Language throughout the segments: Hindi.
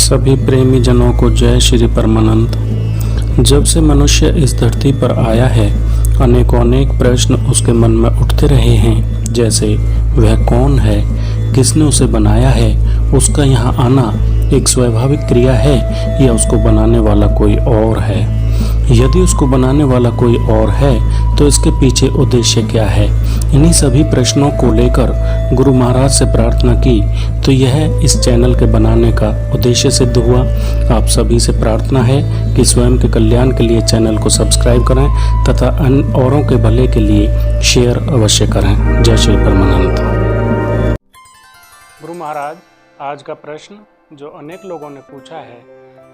सभी प्रेमी जनों को जय श्री परमानंद। जब से मनुष्य इस धरती पर आया है, अनेक प्रश्न उसके मन में उठते रहे हैं, जैसे वह कौन है, किसने उसे बनाया है, उसका यहाँ आना एक स्वाभाविक क्रिया है या उसको बनाने वाला कोई और है। यदि उसको बनाने वाला कोई और है तो इसके पीछे उद्देश्य क्या है। इन्हीं सभी प्रश्नों को लेकर गुरु महाराज से प्रार्थना की तो यह इस चैनल के बनाने का उद्देश्य सिद्ध हुआ। आप सभी से प्रार्थना है कि स्वयं के कल्याण के लिए चैनल को सब्सक्राइब करें तथा अन्य औरों के भले के लिए शेयर अवश्य करें। जय श्री परमानंद। गुरु महाराज, आज का प्रश्न जो अनेक लोगों ने पूछा है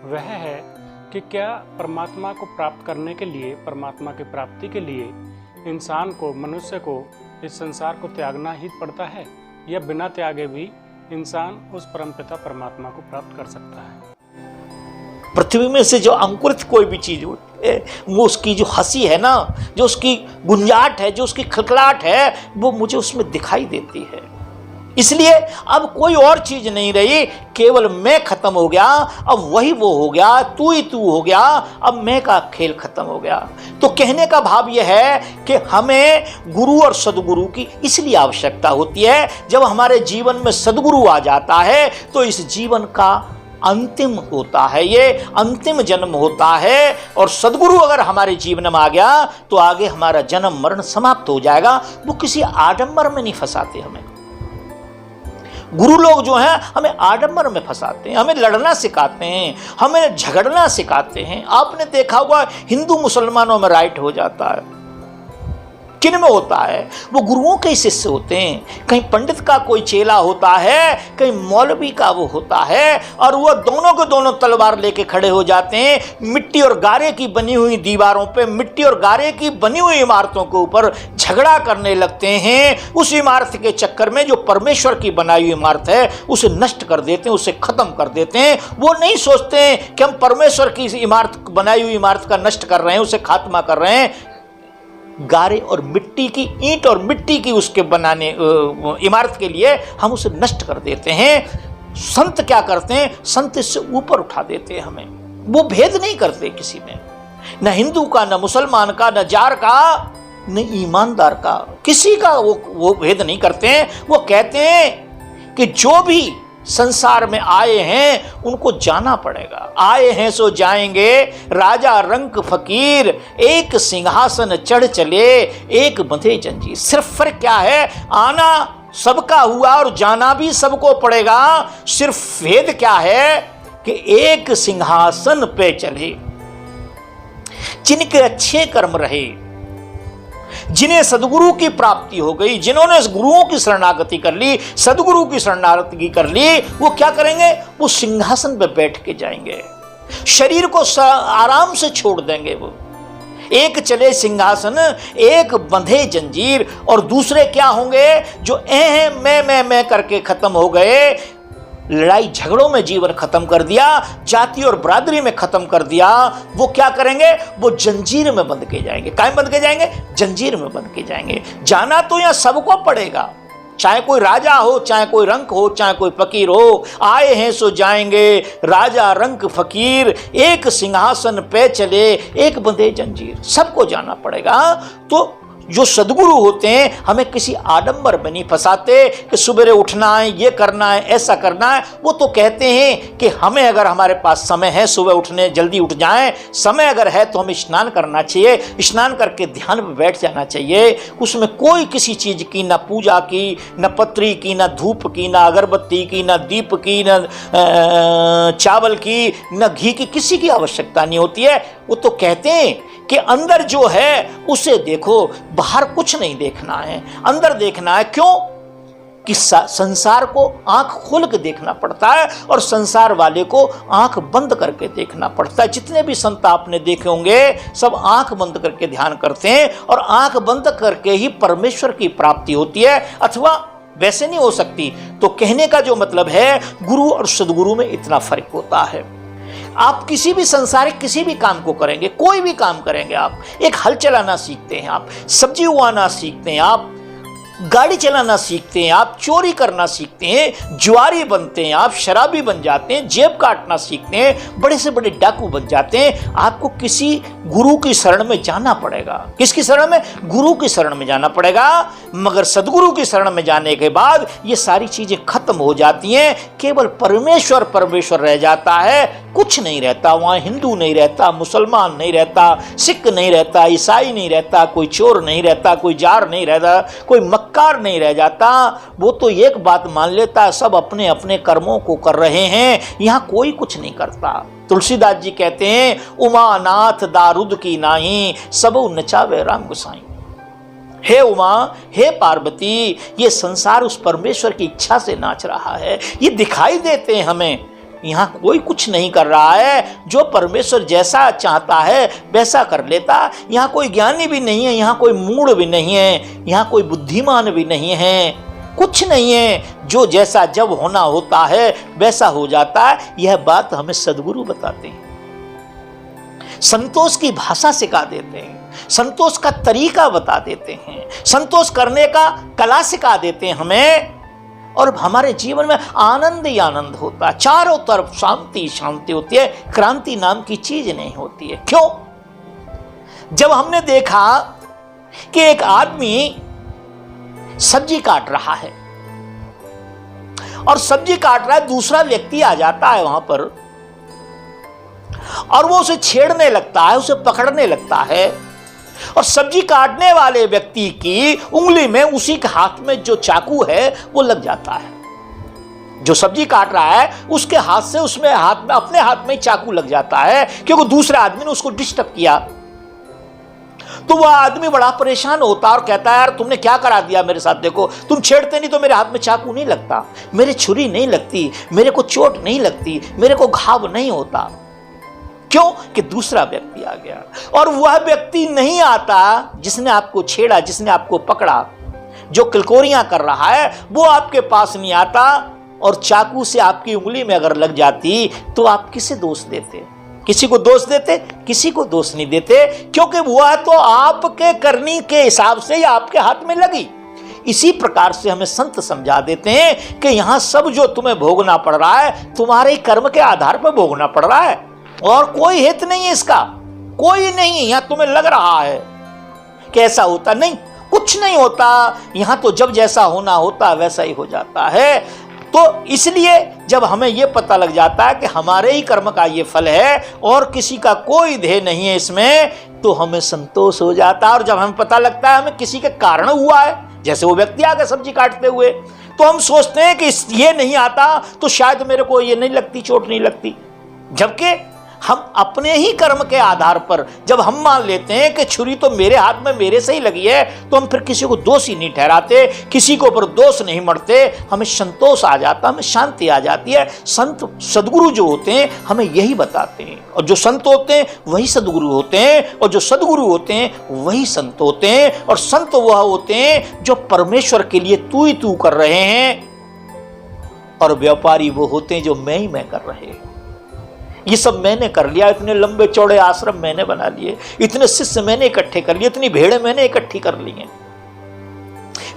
वह है कि क्या परमात्मा को प्राप्त करने के लिए, परमात्मा की प्राप्ति के लिए इंसान को, मनुष्य को इस संसार को त्यागना ही पड़ता है या बिना त्यागे भी इंसान उस परमपिता परमात्मा को प्राप्त कर सकता है। पृथ्वी में से जो अंकुरित कोई भी चीज होती है, वो उसकी जो हंसी है ना, जो उसकी गुंजाट है, जो उसकी खलखलाहट है, वो मुझे उसमें दिखाई देती है। इसलिए अब कोई और चीज नहीं रही, केवल मैं खत्म हो गया, अब वही वो हो गया, तू ही तू हो गया, अब मैं का खेल खत्म हो गया। तो कहने का भाव यह है कि हमें गुरु और सदगुरु की इसलिए आवश्यकता होती है। जब हमारे जीवन में सदगुरु आ जाता है तो इस जीवन का अंतिम होता है, ये अंतिम जन्म होता है। और सदगुरु अगर हमारे जीवन में आ गया तो आगे हमारा जन्म मरण समाप्त हो जाएगा। वो किसी आडंबर में नहीं फंसाते हमें। गुरु लोग जो हैं हमें आडंबर में फंसाते हैं, हमें लड़ना सिखाते हैं, हमें झगड़ना सिखाते हैं। आपने देखा होगा हिंदू मुसलमानों में राइट हो जाता है, किन में होता है? वो गुरुओं के शिष्य होते हैं। कहीं पंडित का कोई चेला होता है, कहीं मौलवी का वो होता है, और वो दोनों के दोनों तलवार लेके खड़े हो जाते हैं। मिट्टी और गारे की बनी हुई दीवारों पे, मिट्टी और गारे की बनी हुई इमारतों के ऊपर झगड़ा करने लगते हैं। उस इमारत के चक्कर में जो परमेश्वर की बनाई हुई इमारत है उसे नष्ट कर देते हैं, उसे खत्म कर देते हैं। वो नहीं सोचते हैं कि हम परमेश्वर की इमारत, बनाई हुई इमारत का नष्ट कर रहे हैं, उसे खात्मा कर रहे हैं। गारे और मिट्टी की, ईंट और मिट्टी की उसके बनाने इमारत के लिए हम उसे नष्ट कर देते हैं। संत क्या करते हैं? संत इससे ऊपर उठा देते हैं हमें। वो भेद नहीं करते किसी में, न हिंदू का, न मुसलमान का, न जार का, न ईमानदार का, किसी का वो भेद नहीं करते हैं। वो कहते हैं कि जो भी संसार में आए हैं उनको जाना पड़ेगा। आए हैं सो जाएंगे, राजा रंक फकीर, एक सिंहासन चढ़ चले, एक बंधे जंजीर। सिर्फ फर्क क्या है? आना सबका हुआ और जाना भी सबको पड़ेगा। सिर्फ भेद क्या है कि एक सिंहासन पे चले। जिनके अच्छे कर्म रहे, जिन्हें सदगुरु की प्राप्ति हो गई, जिन्होंने गुरुओं की शरणागति कर ली, सदगुरु की शरणागति कर ली, वो क्या करेंगे? वो सिंहासन पे बैठ के जाएंगे, शरीर को आराम से छोड़ देंगे। वो एक चले सिंहासन, एक बंधे जंजीर। और दूसरे क्या होंगे? जो मैं करके खत्म हो गए, लड़ाई झगड़ों में जीवन खत्म कर दिया, जाति और बरादरी में खत्म कर दिया, वो क्या करेंगे? वो जंजीर में बंध के जाएंगे। काहे बंध के जाएंगे? जंजीर में बंध के जाएंगे। जाना तो यहां सबको पड़ेगा, चाहे कोई राजा हो, चाहे कोई रंक हो, चाहे कोई फकीर हो। आए हैं सो जाएंगे, राजा रंक फकीर, एक सिंहासन पे चले, एक बंधे जंजीर। सबको जाना पड़ेगा। तो जो सदगुरु होते हैं हमें किसी आडंबर में नहीं फंसाते कि सुबह उठना है, ये करना है, ऐसा करना है। वो तो कहते हैं कि हमें, अगर हमारे पास समय है सुबह उठने, जल्दी उठ जाएं। समय अगर है तो हमें स्नान करना चाहिए, स्नान करके ध्यान में बैठ जाना चाहिए। उसमें कोई किसी चीज़ की, ना पूजा की, न पत्री की, ना धूप की, ना अगरबत्ती की, ना दीप की, ना चावल की, न घी की, किसी की आवश्यकता नहीं होती है। वो तो कहते हैं कि अंदर जो है उसे देखो, बाहर कुछ नहीं देखना है, अंदर देखना है। क्यों? कि संसार को आंख खोल के देखना पड़ता है और संसार वाले को आंख बंद करके देखना पड़ता है। जितने भी संत आपने देखे होंगे सब आंख बंद करके ध्यान करते हैं, और आंख बंद करके ही परमेश्वर की प्राप्ति होती है, अथवा वैसे नहीं हो सकती। तो कहने का जो मतलब है, गुरु और सदगुरु में इतना फर्क होता है। आप किसी भी संसारिक किसी भी काम को करेंगे, कोई भी काम करेंगे, आप एक हल चलाना सीखते हैं, आप सब्जी उगाना सीखते हैं, आप गाड़ी चलाना सीखते हैं, आप चोरी करना सीखते हैं, जुआरी बनते हैं, आप शराबी बन जाते हैं, जेब काटना सीखते हैं, बड़े से बड़े डाकू बन जाते हैं, आपको किसी गुरु की शरण में जाना पड़ेगा। किसकी शरण में? गुरु की शरण में जाना पड़ेगा। मगर सदगुरु की शरण में जाने के बाद ये सारी चीजें खत्म हो जाती हैं, केवल परमेश्वर परमेश्वर रह जाता है, कुछ नहीं रहता। वहां हिंदू नहीं रहता, मुसलमान नहीं रहता, सिख नहीं रहता, ईसाई नहीं रहता, कोई चोर नहीं रहता, कोई जार नहीं रहता, कोई मक्कार नहीं रह जाता। वो तो एक बात मान लेता है, सब अपने अपने कर्मों को कर रहे हैं, यहां कोई कुछ नहीं करता। तुलसीदास जी कहते हैं, उमानाथ दारुद की नाही, सबो नचावे राम गोसाई। हे उमा, हे पार्वती, ये संसार उस परमेश्वर की इच्छा से नाच रहा है। ये दिखाई देते हैं हमें, यहाँ कोई कुछ नहीं कर रहा है, जो परमेश्वर जैसा चाहता है वैसा कर लेता। यहाँ कोई ज्ञानी भी नहीं है, यहाँ कोई मूढ़ भी नहीं है, यहाँ कोई बुद्धिमान भी नहीं है, कुछ नहीं है। जो जैसा जब होना होता है वैसा हो जाता है। यह बात हमें सदगुरु बताते हैं, संतोष की भाषा सिखा देते हैं, संतोष का तरीका बता देते हैं, संतोष करने का कला सिखा देते हैं हमें। और हमारे जीवन में आनंद ही आनंद होता है, चारों तरफ शांति शांति होती है, क्रांति नाम की चीज नहीं होती है। क्यों? जब हमने देखा कि एक आदमी सब्जी काट रहा है और सब्जी काट रहा है, दूसरा व्यक्ति आ जाता है वहां पर और वो उसे छेड़ने लगता है, उसे पकड़ने लगता है, और सब्जी काटने वाले व्यक्ति की उंगली में, उसी के हाथ में जो चाकू है वो लग जाता है। जो सब्जी काट रहा है उसके हाथ से, उसमें हाथ में, अपने हाथ में चाकू लग जाता है, क्योंकि दूसरे आदमी ने उसको डिस्टर्ब किया। तो वह आदमी बड़ा परेशान होता और कहता है, यार तुमने क्या करा दिया मेरे साथ, देखो तुम छेड़ते नहीं तो मेरे हाथ में चाकू नहीं लगता, मेरी छुरी नहीं लगती, मेरे को चोट नहीं लगती, मेरे को घाव नहीं होता। क्यों? कि दूसरा व्यक्ति आ गया। और वह व्यक्ति नहीं आता जिसने आपको छेड़ा, जिसने आपको पकड़ा, जो किलकोरियां कर रहा है, वो आपके पास नहीं आता और चाकू से आपकी उंगली में अगर लग जाती तो आप किसे दोष देते? किसी को दोष देते? किसी को दोष नहीं देते, क्योंकि वह तो आपके करनी के हिसाब से ही आपके हाथ में लगी। इसी प्रकार से हमें संत समझा देते हैं कि यहां सब जो तुम्हें भोगना पड़ रहा है तुम्हारे कर्म के आधार पर भोगना पड़ रहा है, और कोई हित नहीं है इसका, कोई नहीं। यहां तुम्हें लग रहा है कि ऐसा होता, नहीं, कुछ नहीं होता। यहां तो जब जैसा होना होता वैसा ही हो जाता है। तो इसलिए जब हमें यह पता लग जाता है कि हमारे ही कर्म का ये फल है और किसी का कोई ध्येय नहीं है इसमें, तो हमें संतोष हो जाता है। और जब हमें पता लगता है हमें किसी के कारण हुआ है, जैसे वो व्यक्ति आ गया सब्जी काटते हुए, तो हम सोचते हैं कि ये नहीं आता तो शायद मेरे को ये नहीं लगती, चोट नहीं लगती। जबकि हम अपने ही कर्म के आधार पर जब हम मान लेते हैं कि छुरी तो मेरे हाथ में मेरे से ही लगी है, तो हम फिर किसी को दोषी नहीं ठहराते, किसी को ऊपर दोष नहीं मढ़ते, हमें संतोष आ जाता, हमें शांति आ जाती है। संत सदगुरु जो होते हैं हमें यही बताते हैं, और जो संत होते हैं वही सदगुरु होते हैं, और जो सदगुरु होते हैं वही संत होते हैं। और संत वह होते हैं जो परमेश्वर के लिए तू ही तू कर रहे हैं, और व्यापारी वो होते हैं जो मैं ही मैं कर रहे हैं। ये सब मैंने कर लिया, इतने लंबे चौड़े आश्रम मैंने बना लिए, इतने शिष्य मैंने इकट्ठे कर लिए, इतनी भेड़ें मैंने इकट्ठी कर ली हैं,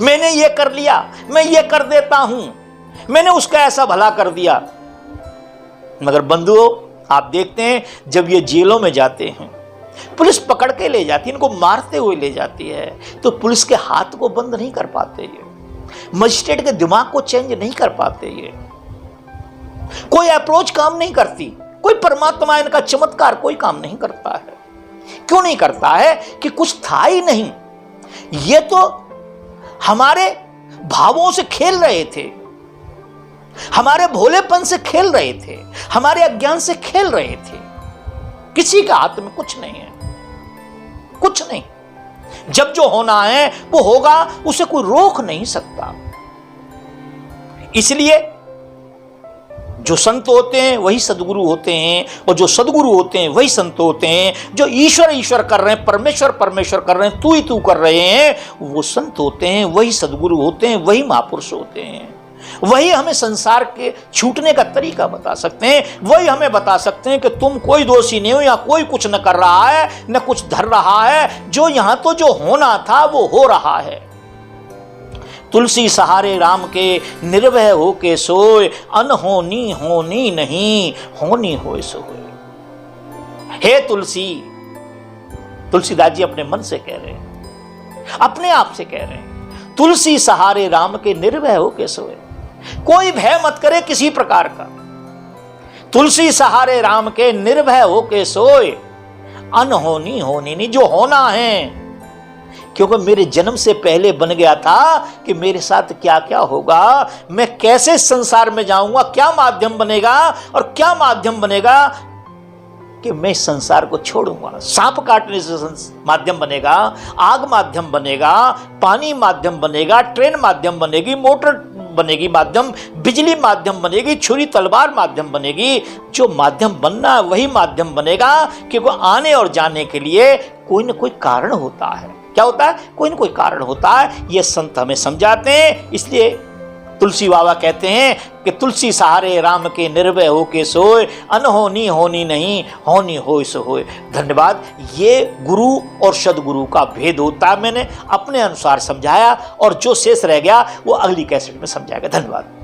मैंने ये कर लिया, मैं ये कर देता हूं, मैंने उसका ऐसा भला कर दिया। मगर बंधुओं, आप देखते हैं जब ये जेलों में जाते हैं, पुलिस पकड़ के ले जाती है, इनको मारते हुए ले जाती है, तो पुलिस के हाथ को बंद नहीं कर पाते, ये मजिस्ट्रेट के दिमाग को चेंज नहीं कर पाते, ये कोई अप्रोच काम नहीं करती, कोई परमात्मा इनका चमत्कार कोई काम नहीं करता है। क्यों नहीं करता है? कि कुछ था ही नहीं। ये तो हमारे भावों से खेल रहे थे, हमारे भोलेपन से खेल रहे थे, हमारे अज्ञान से खेल रहे थे। किसी के हाथ में कुछ नहीं है, कुछ नहीं। जब जो होना है वो होगा, उसे कोई रोक नहीं सकता। इसलिए जो संत होते हैं वही सदगुरु होते हैं, और जो सदगुरु होते हैं वही संत होते हैं। जो ईश्वर ईश्वर कर रहे हैं, परमेश्वर परमेश्वर कर रहे हैं, तू ही तू कर रहे हैं, वो संत होते हैं, वही सदगुरु होते हैं, वही महापुरुष होते हैं। वही हमें संसार के छूटने का तरीका बता सकते हैं, वही हमें बता सकते हैं कि तुम कोई दोषी नहीं हो, या कोई कुछ न कर रहा है, न कुछ धर रहा है, जो यहां तो जो होना था वो हो रहा है। तुलसी सहारे राम के निर्भय हो के सोए, अनहोनी होनी नहीं, होनी होए सो होए। हे तुलसी, तुलसीदास जी अपने मन से कह रहे हैं, अपने आप से कह रहे हैं, तुलसी सहारे राम के निर्भय हो के सोए। कोई भय मत करे किसी प्रकार का। तुलसी सहारे राम के निर्भय हो के सोए, अनहोनी होनी नहीं, जो होना है, क्योंकि मेरे जन्म से पहले बन गया था कि मेरे साथ क्या क्या होगा, मैं कैसे संसार में जाऊंगा, क्या माध्यम बनेगा, और क्या माध्यम बनेगा कि मैं संसार को छोड़ूंगा। सांप काटने से माध्यम बनेगा, आग माध्यम बनेगा, पानी माध्यम बनेगा, ट्रेन माध्यम बनेगी, मोटर बनेगी माध्यम, बिजली माध्यम बनेगी, छुरी तलवार माध्यम बनेगी। जो माध्यम बनना है वही माध्यम बनेगा, क्योंकि आने और जाने के लिए कोई ना कोई कारण होता है। क्या होता है? कोई ना कोई कारण होता है। ये संत हमें समझाते हैं। इसलिए तुलसी बाबा कहते हैं कि तुलसी सहारे राम के निर्भय हो के सोए, अनहोनी होनी नहीं, होनी होए सो होए। धन्यवाद। ये गुरु और सदगुरु का भेद होता है। मैंने अपने अनुसार समझाया, और जो शेष रह गया वो अगली कैसेट में समझाएगा। धन्यवाद।